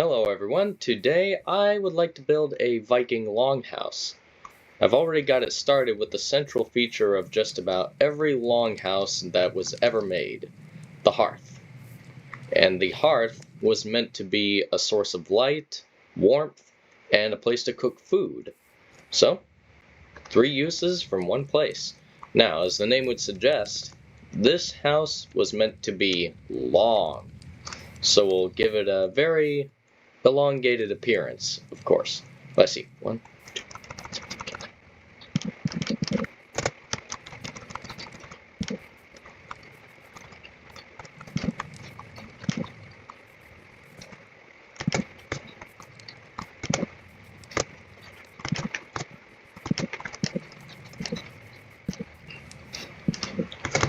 Hello everyone, today I would like to build a Viking Longhouse. I've already got it started with the central feature of just about every longhouse that was ever made, the hearth. And the hearth was meant to be a source of light, warmth, and a place to cook food. So, 3 uses from one place. Now, as the name would suggest, this house was meant to be long. So we'll give it a very elongated appearance, of course. Let's see. 1, 2, 3.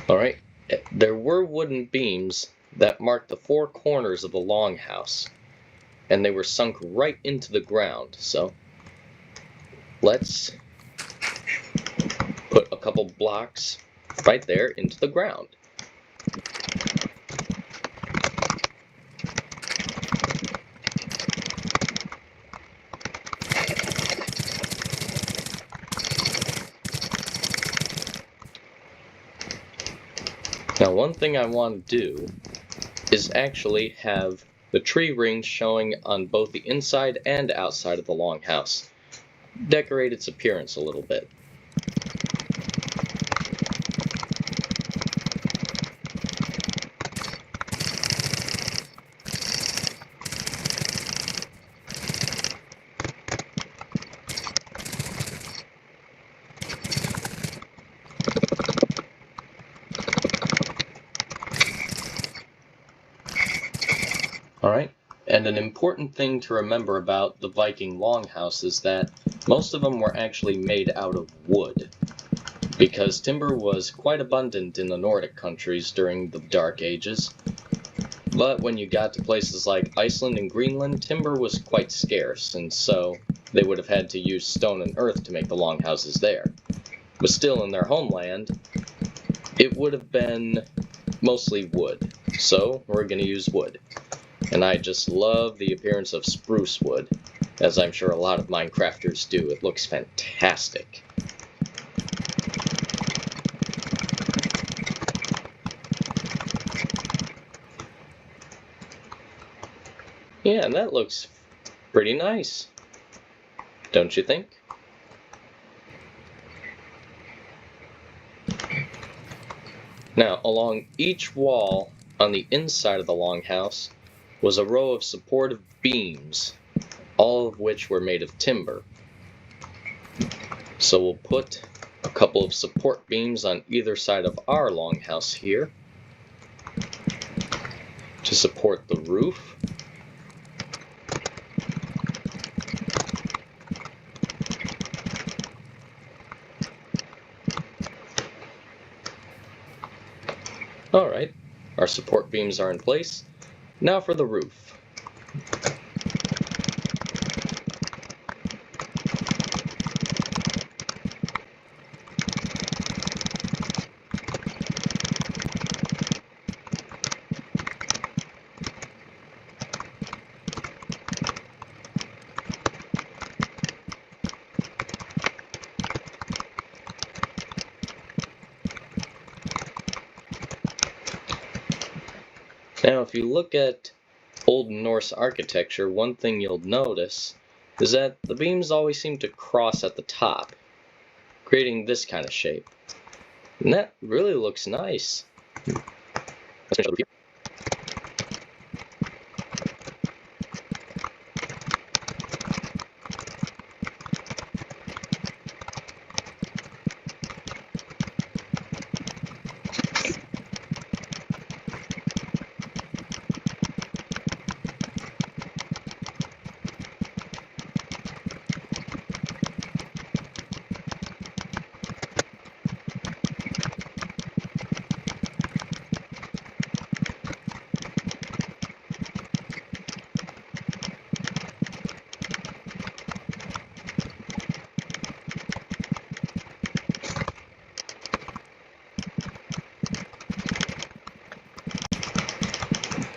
Alright, there were wooden beams that marked the 4 corners of the longhouse, and they were sunk right into the ground, so let's put a couple blocks right there into the ground. Now, one thing I want to do is actually have the tree rings showing on both the inside and outside of the longhouse. Decorate its appearance a little bit. Alright, and an important thing to remember about the Viking Longhouse is that most of them were actually made out of wood, because timber was quite abundant in the Nordic countries during the Dark Ages. But when you got to places like Iceland and Greenland, timber was quite scarce, and so they would have had to use stone and earth to make the longhouses there. But still, in their homeland, it would have been mostly wood, so we're going to use wood. And I just love the appearance of spruce wood, as I'm sure a lot of Minecrafters do. It looks fantastic. Yeah, and that looks pretty nice, don't you think? Now, along each wall on the inside of the longhouse was a row of supportive beams, all of which were made of timber. So we'll put a couple of support beams on either side of our longhouse here to support the roof. Alright, our support beams are in place. Now for the roof. Now, if you look at Old Norse architecture, one thing you'll notice is that the beams always seem to cross at the top, creating this kind of shape. And that really looks nice.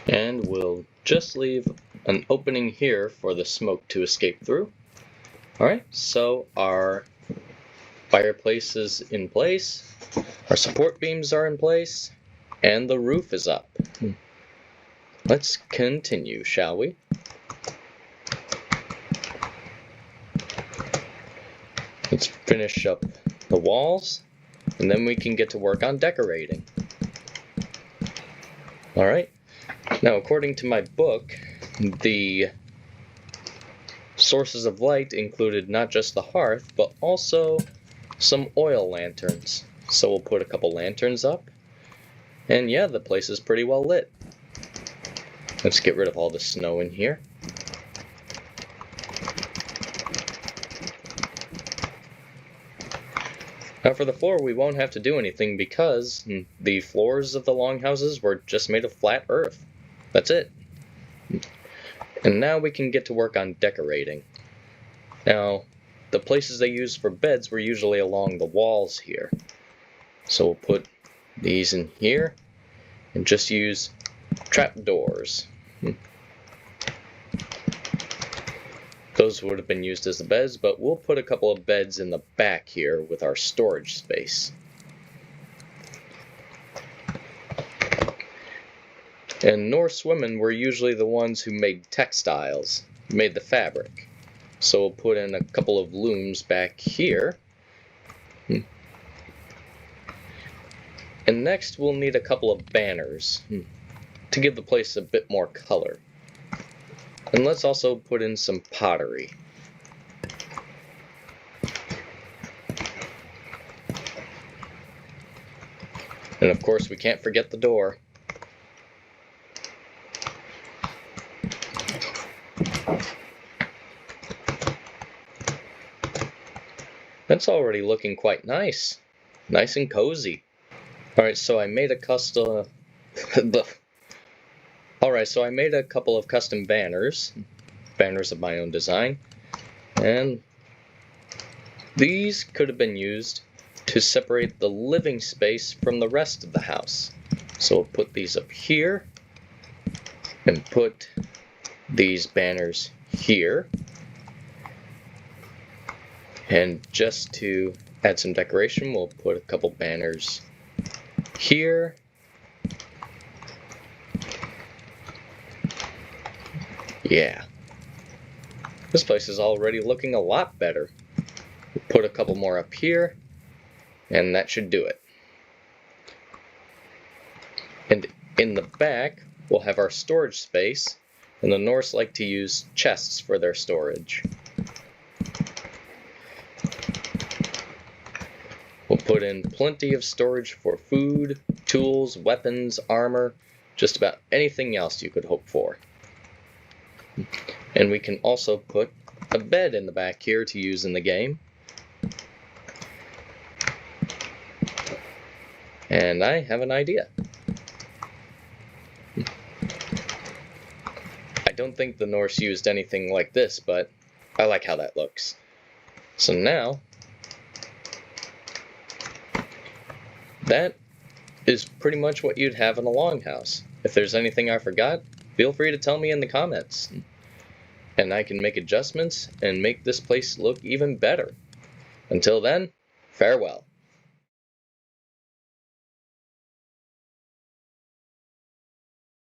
And we'll just leave an opening here for the smoke to escape through. Alright, so our fireplace is in place, our support beams are in place, and the roof is up. Let's continue, shall we? Let's finish up the walls, and then we can get to work on decorating. Alright, now according to my book, the sources of light included not just the hearth, but also some oil lanterns. So we'll put a couple lanterns up, and yeah, the place is pretty well lit. Let's get rid of all the snow in here. Now for the floor, we won't have to do anything because the floors of the longhouses were just made of flat earth. That's it. And now we can get to work on decorating. Now, the places they used for beds were usually along the walls here. So we'll put these in here and just use trapdoors. Those would have been used as the beds, but we'll put a couple of beds in the back here with our storage space. And Norse women were usually the ones who made textiles, made the fabric. So we'll put in a couple of looms back here. And next we'll need a couple of banners to give the place a bit more color. And let's also put in some pottery. And of course we can't forget the door. That's already looking quite nice. Nice and cozy. Alright, so I made a custom... Alright, so I made a couple of custom banners of my own design, and these could have been used to separate the living space from the rest of the house. So we'll put these up here, and put these banners here, and just to add some decoration, we'll put a couple banners here. Yeah, this place is already looking a lot better. We'll put a couple more up here, and that should do it. And in the back, we'll have our storage space, and the Norse like to use chests for their storage. We'll put in plenty of storage for food, tools, weapons, armor, just about anything else you could hope for. And we can also put a bed in the back here to use in the game. And I have an idea. I don't think the Norse used anything like this, but I like how that looks. So now, that is pretty much what you'd have in a longhouse. If there's anything I forgot, feel free to tell me in the comments, and I can make adjustments and make this place look even better. Until then, farewell.